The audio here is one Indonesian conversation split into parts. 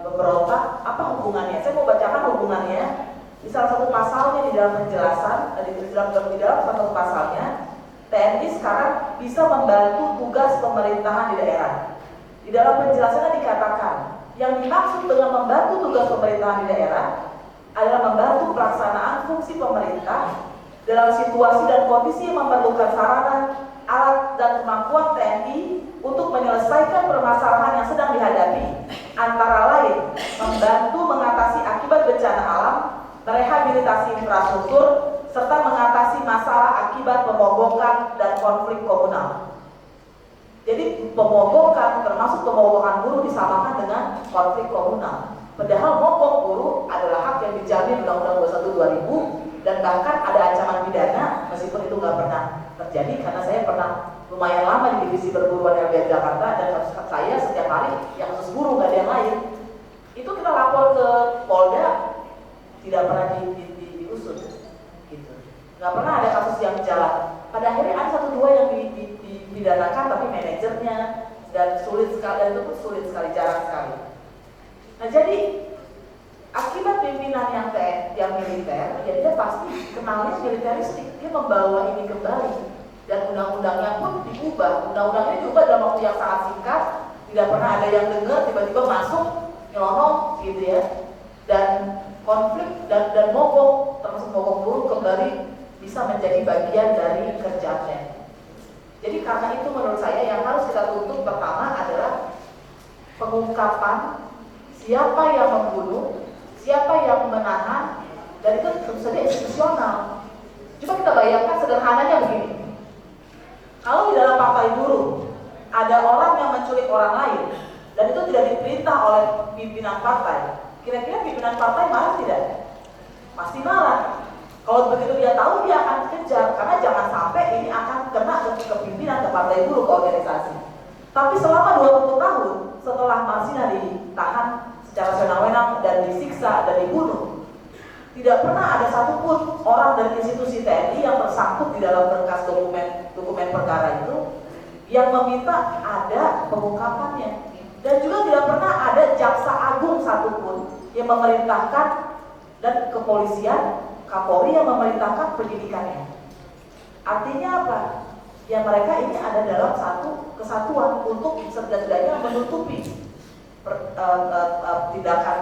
Memberontak, apa hubungannya? Saya mau bacakan hubungannya di salah satu pasalnya di dalam penjelasan, di dalam satu pasalnya. TNI sekarang bisa membantu tugas pemerintahan di daerah. Di dalam penjelasannya dikatakan, yang dimaksud dengan membantu tugas pemerintahan di daerah adalah membantu pelaksanaan fungsi pemerintah dalam situasi dan kondisi yang memerlukan sarana, alat, dan kemampuan TNI untuk menyelesaikan permasalahan yang sedang dihadapi, antara lain membantu mengatasi akibat bencana alam, merehabilitasi infrastruktur, serta mengatasi masalah akibat pemogokan dan konflik komunal. Jadi pemogokan, termasuk pemogokan buruh, disamakan dengan konflik komunal. Padahal mogok buruh adalah hak yang dijamin Undang-Undang 21 2000 dan bahkan ada ancaman pidana, meskipun itu nggak pernah terjadi karena saya pernah lumayan lama di divisi perburuan LBH Jakarta dan saya setiap hari yang khusus buruh, nggak ada yang lain. Itu kita lapor ke Polda, tidak pernah diusut, gitu. Nggak pernah ada kasus yang jalan. Pada akhirnya ada 1-2 yang dipidanakan, tapi manajernya dan sulit sekali, dan itu pun sulit sekali, jarang sekali. Nah jadi akibat pimpinan yang militer, ya dia pasti kenalnya militeristik, dia membawa ini kembali dan undang-undangnya pun diubah. Undang-undangnya diubah dalam waktu yang sangat singkat, tidak pernah ada yang dengar, tiba-tiba masuk nyelonong gitu ya. Dan konflik dan mogok, termasuk mogok buruh, kembali bisa menjadi bagian dari kerjanya. Jadi karena itu menurut saya yang harus kita tuntut pertama adalah pengungkapan siapa yang membunuh, siapa yang menahan, dan itu tentu saja institusional. Coba kita bayangkan sederhananya begini. Kalau di dalam partai buruh ada orang yang menculik orang lain dan itu tidak diperintah oleh pimpinan partai, kira-kira pimpinan partai marah tidak? Pasti marah. Kalau begitu dia tahu, dia akan kejar, karena jangan sampai ini akan kena ke pimpinan, ke partai buruh, ke organisasi. Tapi selama 20 tahun setelah Marsina ditahan secara senang-senang dan disiksa dan dibunuh, tidak pernah ada satupun orang dari institusi TNI yang tersangkut di dalam berkas dokumen perkara itu yang meminta ada pengungkapannya. Dan juga tidak pernah ada jaksa agung satupun yang memerintahkan dan kepolisian, Kapolri yang memerintahkan penyidikannya. Artinya apa? Ya mereka ini ada dalam satu kesatuan untuk setidaknya menutupi tindakan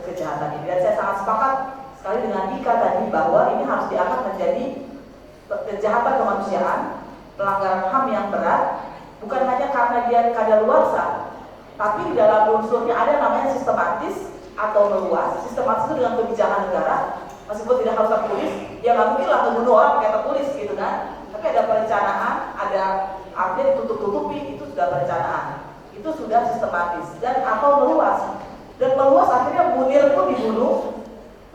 kejahatan ini. Dan saya sangat sepakat sekali dengan Dika tadi bahwa ini harus diangkat menjadi kejahatan kemanusiaan, pelanggaran HAM yang berat, bukan hanya karena dia kadaluarsa, tapi di dalam unsurnya ada namanya sistematis atau meluas. Sistematis itu dengan kebijakan negara, meskipun tidak harus tertulis, ya nggak mungkin lah membunuh orang pakai tertulis gitu kan. Tapi ada perencanaan, ada artinya ditutup-tutupi, itu sudah perencanaan, itu sudah sistematis. Dan atau meluas, dan meluas akhirnya Munir pun dibunuh.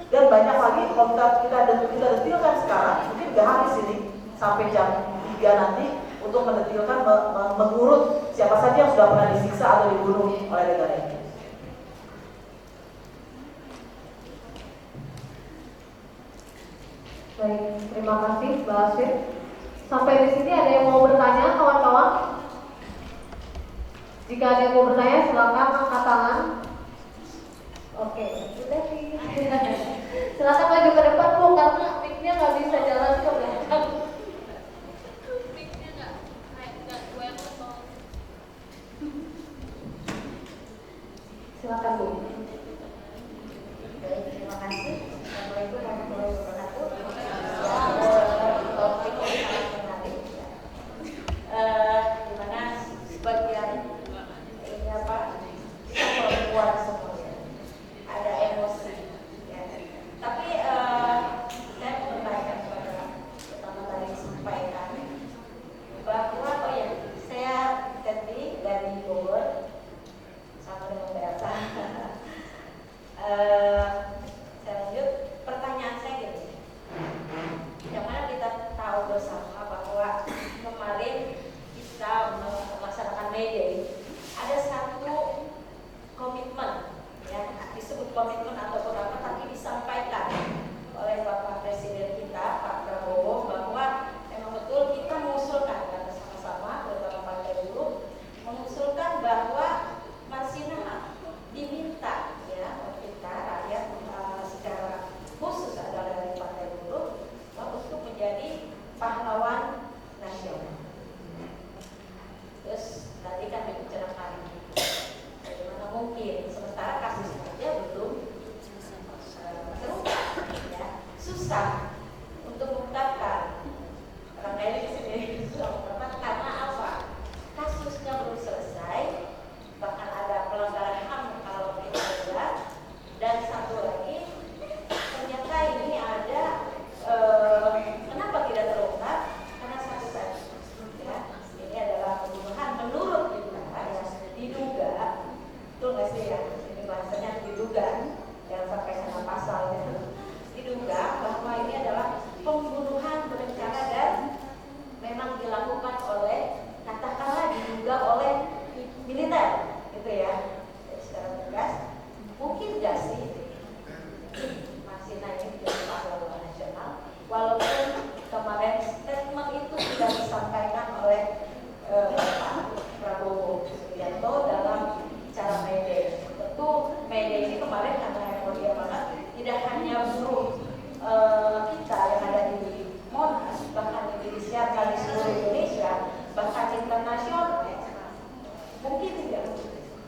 Dan banyak lagi kalau kita detilkan sekarang, mungkin nggak habis ini sampai jam 3 nanti untuk mendetilkan, mengurut siapa saja yang sudah pernah disiksa atau dibunuh oleh negara ini. Baik, terima kasih Mbak Aswin. Sampai di sini ada yang mau bertanya, kawan-kawan? Jika ada yang mau bertanya, silakan angkat tangan. Oke, sudah sih. Silakan maju ke depan Bu, karena mic-nya nggak bisa jalan ke belakang. Mic-nya nggak welcome. Silakan Bu. Baik, terima kasih. Assalamualaikum warahmatullahi wabarakatuh. Topik ini sangat menarik. Dimana sebagian ini apa? Kita perempuan semuanya ada emosi. Ya. Tapi saya mau bertanya kepada dilakukan oleh, katakanlah diduga oleh militer, gitu ya. Jadi secara tegas, mungkin nggak sih Marsina ini menjadi pahlawan nasional, walaupun kemarin statement itu sudah disampaikan oleh Pak Prabowo Subianto dalam bicara May Day. Tentu May Day ini kemarin karena heboh banget, tidak hanya buruh kita yang ada di Monas, bahkan yang disiarkan di seluruh Indonesia, bahkan internasional. Mungkin tidak,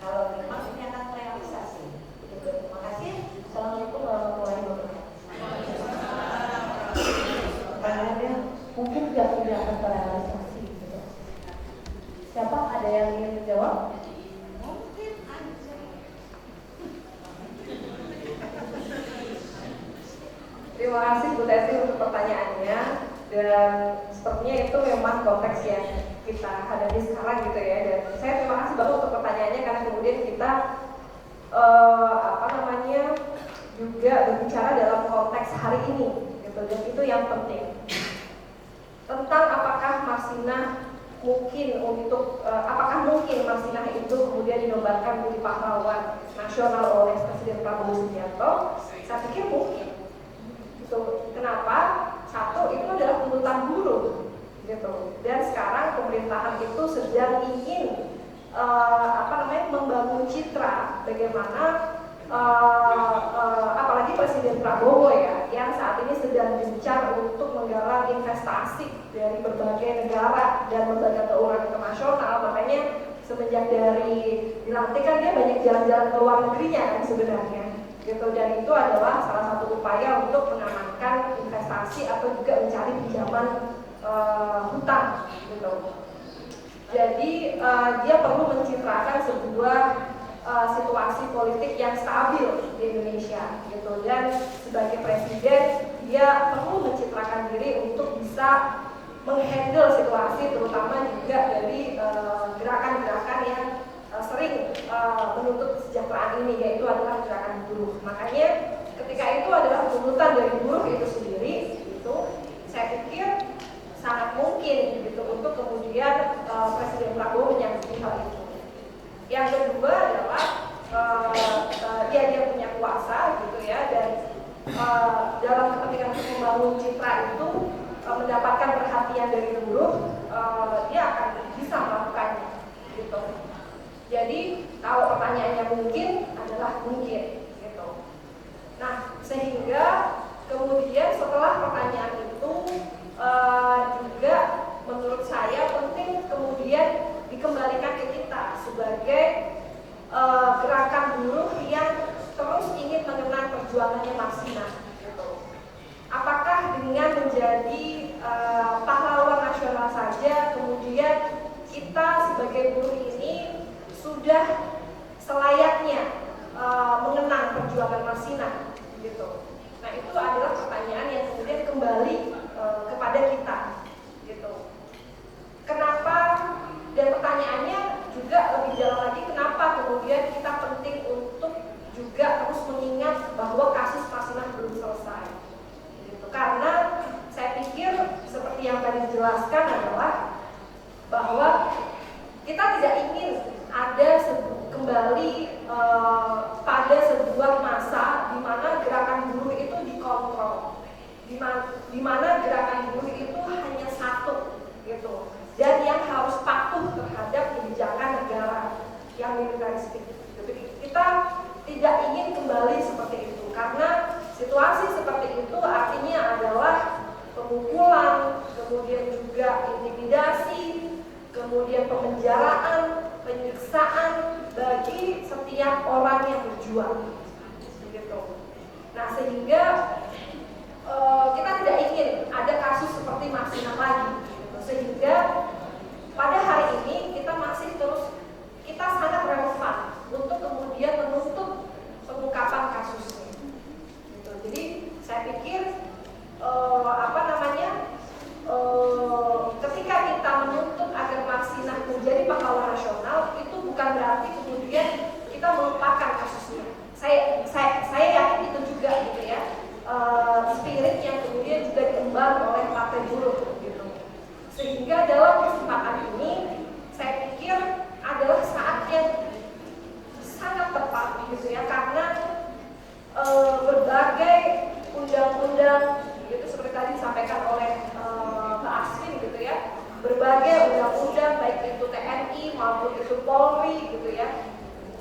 kalau memang ini akan terrealisasi. Terima kasih. Assalamualaikum warahmatullahi wabarakatuh. Pertanyaannya mungkin tidak akan terrealisasi gitu. Siapa ada yang ingin menjawab? Terima kasih Bu Teti untuk pertanyaannya, dan sepertinya itu memang konteks yang kita hadapi sekarang gitu ya. Dan saya terima kasih banget untuk pertanyaannya karena kemudian kita juga berbicara dalam konteks hari ini gitu, dan itu yang penting tentang apakah Marsinah mungkin untuk apakah mungkin Marsinah itu kemudian dinobatkan menjadi pahlawan nasional oleh Presiden Prabowo Subianto. Saya pikir mungkin. So, kenapa? Satu, itu adalah tuntutan buruh, gitu. Dan sekarang pemerintahan itu sedang ingin membangun citra bagaimana apalagi Presiden Prabowo ya, yang saat ini sedang gencar untuk menggalang investasi dari berbagai negara dan lembaga keuangan internasional. Makanya semenjak dari dilantik kan dia banyak jalan-jalan ke luar negerinya kan sebenarnya. Gitu, dan itu adalah salah satu upaya untuk mengamankan investasi atau juga mencari pinjaman hutang gitu. Jadi dia perlu mencitrakan sebuah situasi politik yang stabil di Indonesia gitu, dan sebagai presiden dia perlu mencitrakan diri untuk bisa menghandle situasi, terutama juga dari gerakan-gerakan yang sering menuntut kesejahteraan ini, yaitu adalah gerakan buruh. Makanya ketika itu adalah tuntutan dari buruh itu sendiri, itu saya pikir sangat mungkin gitu untuk kemudian Presiden Prabowo menyangkut hal itu. Yang kedua adalah dia punya kuasa gitu ya, dan dalam kepentingan untuk membangun citra itu mendapatkan perhatian dari buruh, dia akan bisa melakukannya gitu. Jadi kalau pertanyaannya mungkin adalah mungkin gitu. Nah, sehingga kemudian setelah pertanyaan itu juga menurut saya penting kemudian dikembalikan ke kita sebagai gerakan buruh yang terus ingin mengenang perjuangannya Marsinah gitu. Apakah dengan menjadi pahlawan nasional saja kemudian kita sebagai buruh ini sudah selayaknya mengenang perjuangan Marsinah gitu. Nah, itu adalah pertanyaan yang kemudian kembali kepada kita gitu. Kenapa, dan pertanyaannya juga lebih dalam lagi, kenapa kemudian kita penting untuk juga terus mengingat bahwa kasus Marsinah belum selesai gitu. Karena saya pikir seperti yang tadi dijelaskan adalah bahwa kita tidak ingin ada kembali pada sebuah masa di mana gerakan buruh itu dikontrol, di mana gerakan buruh itu hanya satu gitu, dan yang harus patuh terhadap kebijakan negara yang militeristik. Jadi kita tidak ingin kembali seperti itu, karena situasi seperti itu artinya adalah pemukulan, kemudian juga intimidasi, kemudian pemenjaraan, penyiksaan bagi setiap orang yang berjuang, gitu. Nah, sehingga kita tidak ingin ada kasus seperti Marsinah lagi, gitu. Sehingga pada hari ini kita sangat relevan untuk kemudian menuntut pengungkapan kasusnya, gitu. Jadi saya pikir ketika kita menuntut agar Marsinah menjadi pahlawan nasional, itu bukan berarti kemudian kita melupakan kasusnya. Saya yakin itu juga gitu ya, spirit yang kemudian juga diemban oleh Partai Buruh gitu. Sehingga dalam kesempatan ini saya pikir adalah saat yang sangat tepat gitu ya, karena berbagai undang-undang itu seperti tadi disampaikan oleh Mbak Asvin gitu ya, berbagai undang-undang baik itu TNI maupun itu Polri gitu ya,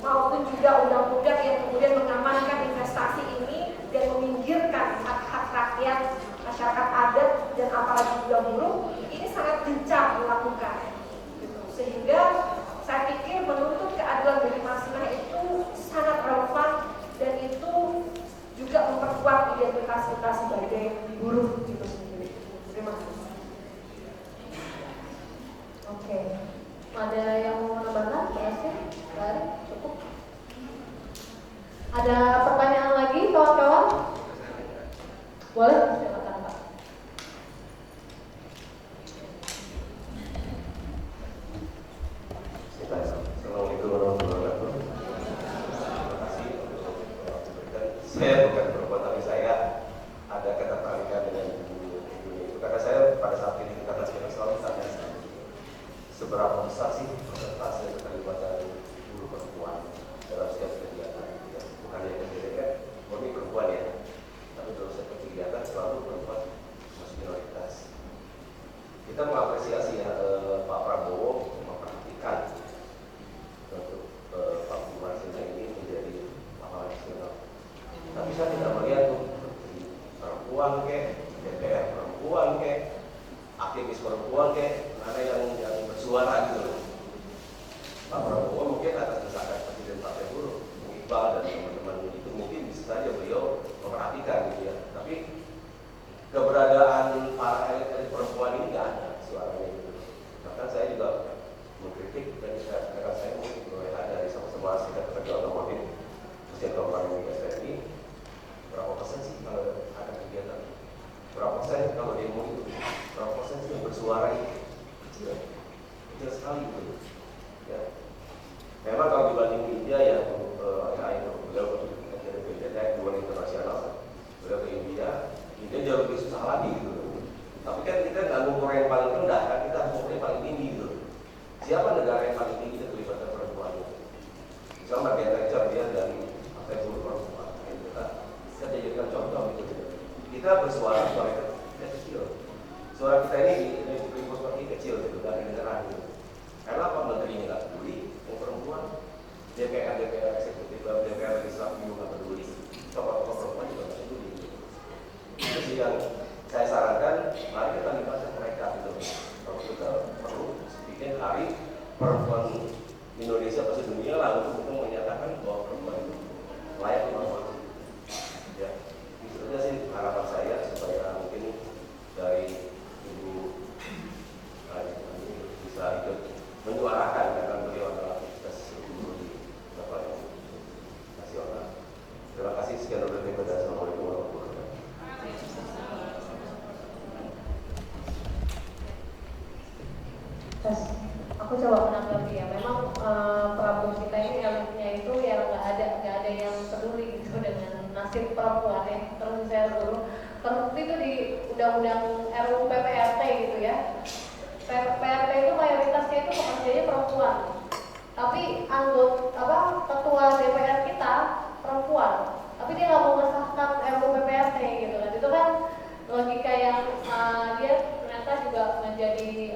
maupun juga undang-undang yang kemudian mengamankan investasi ini dan meminggirkan hak-hak rakyat, masyarakat adat dan apalagi juga buruh, ini sangat gencar dilakukan gitu. Sehingga saya pikir menuntut keadilan bagi Masnah itu sangat relevan dan itu juga memperkuat identitas kita sebagai buruh itu sendiri. Terima kasih. Oke, ada yang mau menambahkan? Berhasil? Baik, cukup. Ada pertanyaan lagi kawan-kawan? Boleh? Silakan Pak. Assalamualaikum warahmatullahi wabarakatuh. Terima kasih untuk waktu berikan. Saya bukan perempuan, tapi saya ada ketertarikan dengan dunia itu karena saya pada saat ini karena saya selalu tanya seberapa besar sih persentase keterlibatan buruh perempuan dalam setiap kegiatan. Ya, bukan hanya kegiatan murni perempuan ya, tapi dalam setiap kegiatan selalu perempuan masih minoritas. Kita mengapresiasi ya Pak Prabowo memperhatikan untuk Pak Bumasina ini menjadi pahlawan nasional. Tapi saya tidak melihat tuh perempuan DPR perempuan aktivis perempuan mana yang bersuara gitu loh. Pak Prabowo mungkin atas desakan Presiden Partai Buruh, Iqbal dan teman-teman itu mungkin bisa saja beliau memperhatikan gitu ya. Tapi keberadaan para elit perempuan ini nggak ada suaranya gitu. Bahkan saya juga mengkritik dan saya mungkin mulai ada di sama-sama serikat pekerja otomotif mesin komponen SPNI. Berapa persen sih kalau ada kegiatan? Berapa persen kalau demo itu? Berapa persen sih yang bersuara itu? Kecil sekali gitu. Ya. Memang kalau dibanding India yang beliau dari PDT hubungan internasional, beliau ke India jauh lebih susah lagi gitu. Tapi kan kita nggak ngukur yang paling rendah, kan kita ngukur yang paling tinggi gitu. Siapa negara yang paling tinggi keterlibatan perempuan? Misalnya Margaret Thatcher dia dari Partai Buruh Perempuan, kita jadikan contoh gitu. Kita bersuara kita kecil. Suara kita ini di seperti kecil gitu, nggak kedengeran gitu. Karena apa menterinya nggak peduli, yang perempuan, DPR eksekutif, DPR legislatif juga nggak peduli, tokoh-tokoh perempuan juga nggak peduli. Itu sih yang saya sarankan, mari kita libatkan mereka gitu. Kalau kita perlu bikin hari perempuan Indonesia atau dunia lah untuk menyatakan bahwa perempuan itu layak dihormati. Ya, itu saja sih harapan saya supaya mungkin dari Ibu bisa ikut menyuarakan karena beliau adalah aktivitas guru di Bapak Nasional. Terima kasih, sekian dari saya. Assalamualaikum warahmatullahi wabarakatuh. Aku coba menanggapi ya. Memang Prabowo kita ini elitnya itu yang nggak ada yang peduli gitu dengan nasib perempuan ya. Terus saya dulu terbukti itu di undang-undang RUU PPRT gitu ya. PPRT itu mayoritasnya itu pekerjanya perempuan. Tapi ketua DPR kita perempuan. Tapi dia nggak mau mengesahkan RUU PPRT gitu kan. Itu kan logika yang dia ternyata juga menjadi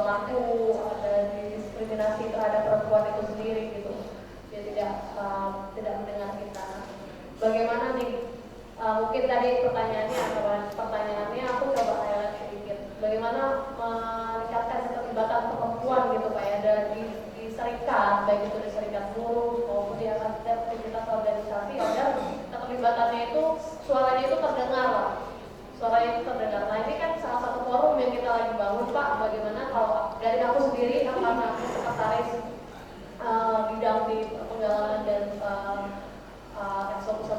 pelaku ada diskriminasi terhadap perempuan itu sendiri gitu. Dia tidak mendengar kita. Bagaimana nih? Mungkin tadi pertanyaannya aku coba highlight sedikit. Bagaimana meningkatkan keterlibatan perempuan gitu Pak ya, di serikat, baik itu di serikat buruh maupun di aktivitas organisasi, agar keterlibatannya itu suaranya itu terdengar lah. Suaranya itu terdengar. Nah ini kan salah satu forum yang kita lagi bangun Pak. Bagaimana kalau dari aku sendiri karena aku sekretaris bidang di penggalangan dan eksekusi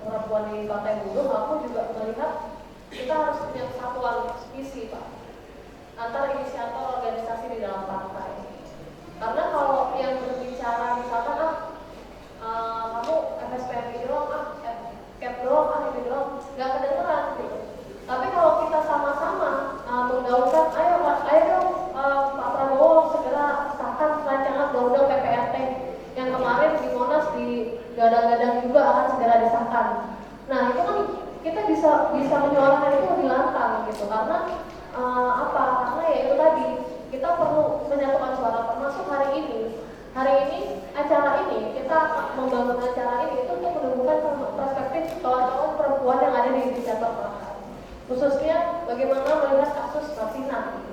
perempuan di Partai Buruh, aku juga melihat kita harus punya kesatuan visi Pak antara inisiator organisasi di dalam partai. Karena kalau yang berbicara misalkan kamu FSPMI doang, CAP doang, ini doang, nggak kedengeran gitu. Tapi kalau kita sama-sama menggaungkan, ayo bisa menyuarakan itu lebih lantang gitu, karena apa? Karena ya itu tadi, kita perlu menyatukan suara, termasuk hari ini acara ini kita membangun acara ini itu untuk menumbuhkan perspektif kawan-kawan perempuan yang ada di Inisiator Makar, khususnya bagaimana melihat kasus Masina.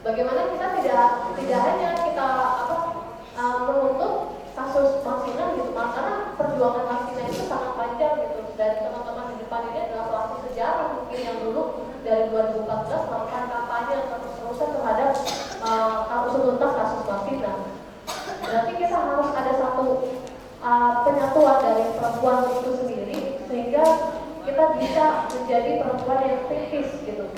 Bagaimana kita tidak hanya kita menuntut kasus Masina gitu, karena perjuangan Masina itu sangat panjang gitu, dan teman-teman di depan ini adalah pelaku sejarah mungkin yang dulu dari 2014 melakukan kampanye terus-terusan terhadap tuntas kasus Masina. Berarti kita harus ada satu penyatuan dari perempuan itu sendiri, sehingga kita bisa menjadi perempuan yang kritis gitu,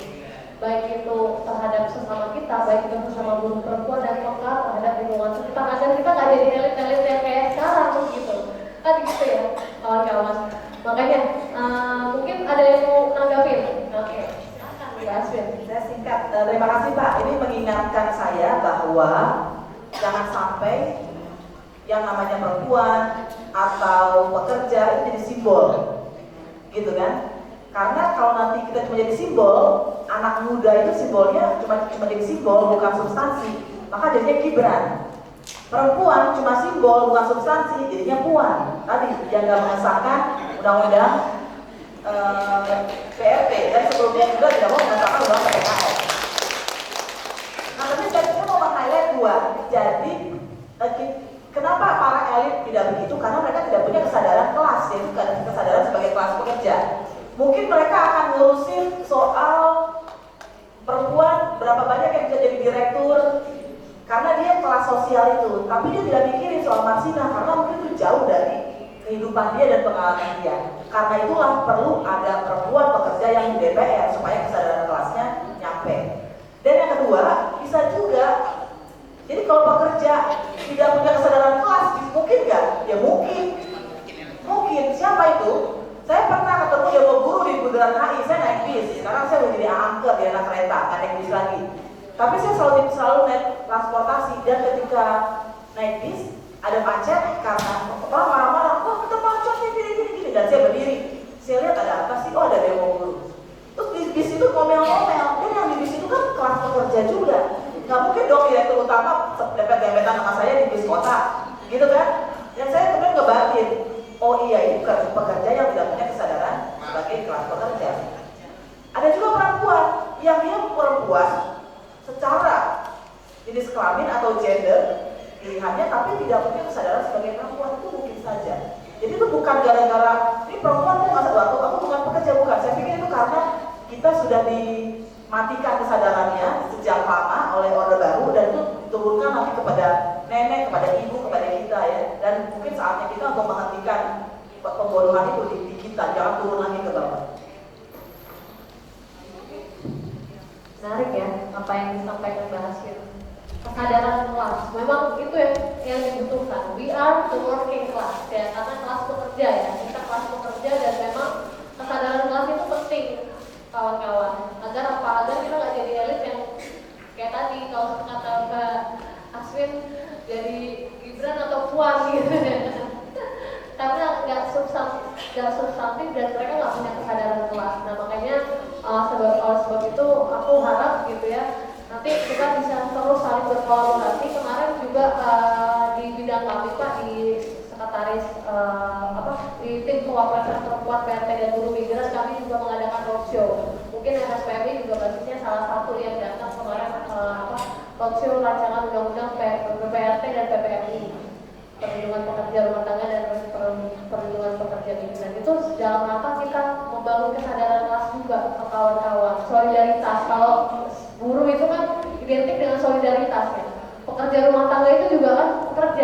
baik itu terhadap sesama kita, baik itu sesama buruh perempuan dan peka terhadap lingkungan sekitar, agar kita nggak jadi elit-elit yang kayak sekarang gitu kan, gitu ya kawan-kawan. Makanya mungkin ada yang mau nanggapin. Oke, Mbak Aswin. Saya singkat, terima kasih Pak. Ini mengingatkan saya bahwa jangan sampai yang namanya perempuan atau pekerja itu jadi simbol, gitu kan? Karena kalau nanti kita cuma jadi simbol, anak muda itu simbolnya cuma jadi simbol, bukan substansi, maka jadinya Gibran. Perempuan cuma simbol, bukan substansi, jadinya Puan. Tadi yang nggak mengesahkan undang-undang PRT, dan sebelumnya juga tidak mau mengesahkan undang-undang PPKN. Nah, tapi saya mau meng-highlight dua. Jadi kenapa para elit tidak begitu? Karena mereka tidak punya kesadaran kelas, yaitu kesadaran sebagai kelas pekerja. Mungkin mereka akan ngurusin soal perempuan berapa banyak yang bisa jadi direktur, karena dia kelas sosial itu. Tapi dia tidak mikirin soal Masina, karena mungkin itu jauh dari kehidupan dia dan pengalaman dia. Karena itulah perlu ada perempuan pekerja yang di DPR supaya kesadaran kelasnya nyampe. Dan yang kedua, bisa juga, jadi kalau pekerja tidak punya kesadaran kelas, mungkin nggak? Ya mungkin. Siapa itu? Saya pernah ketemu dia guru di Bundaran HI, saya naik bis. Sekarang saya udah jadi angker di anak kereta, nggak naik bis lagi. Tapi saya selalu naik transportasi, dan ketika naik bis ada macet karena orang marah-marah, oh kita macet nih gini. Dan saya berdiri, saya lihat ada apa sih? Oh ada demo guru. Terus di bis itu ngomel-ngomel, dan yang di bis itu kan kelas pekerja juga. Nggak mungkin dong direktur utama dempet-dempetan sama saya di bis kota, gitu kan? Dan saya kemudian ngebatin, oh iya ini pekerja yang tidak punya kesadaran sebagai kelas pekerja. Ada juga perempuan yang dia perempuan secara jenis kelamin atau gender pilihannya, tapi tidak punya kesadaran sebagai perempuan, itu mungkin saja. Jadi itu bukan gara-gara ini perempuan tuh nggak satu, aku bukan pekerja, bukan. Saya pikir itu karena kita sudah dimatikan kesadarannya sejak lama oleh Orde Baru, dan itu diturunkan nanti kepada nenek, kepada ibu, kepada kita ya. Dan mungkin saatnya kita untuk menghentikan pembodohan itu di kita, jangan turun lagi ke bawah. Menarik ya apa yang disampaikan Mbak Aswin. Kesadaran kelas, memang itu yang dibutuhkan. We are the working class ya, karena kelas pekerja ya, kita kelas pekerja, dan memang kesadaran kelas itu penting kawan-kawan. Agar kita nggak jadi elit yang kayak tadi kalau kata Mbak Aswin jadi Gibran atau Puan gitu ya. Karena nggak substantif dan mereka nggak punya kesadaran kelas. Nah makanya sebab itu aku harap gitu ya, nanti kita bisa terus saling berkolaborasi. Kemarin juga di bidang kami Pak, di sekretaris di tim kewapresan perempuan PRT dan buruh migran, kami juga mengadakan roadshow. Mungkin MSPMI juga basisnya salah satu yang datang kemarin roadshow rancangan undang-undang PRT dan PPMI, perlindungan pekerja rumah tangga dan perlindungan pekerja migran. Itu dalam rangka kita membangun kesadaran kelas juga ke kawan-kawan, solidaritas. Kalau buruh itu kan identik dengan solidaritas ya, pekerja rumah tangga itu juga kan pekerja.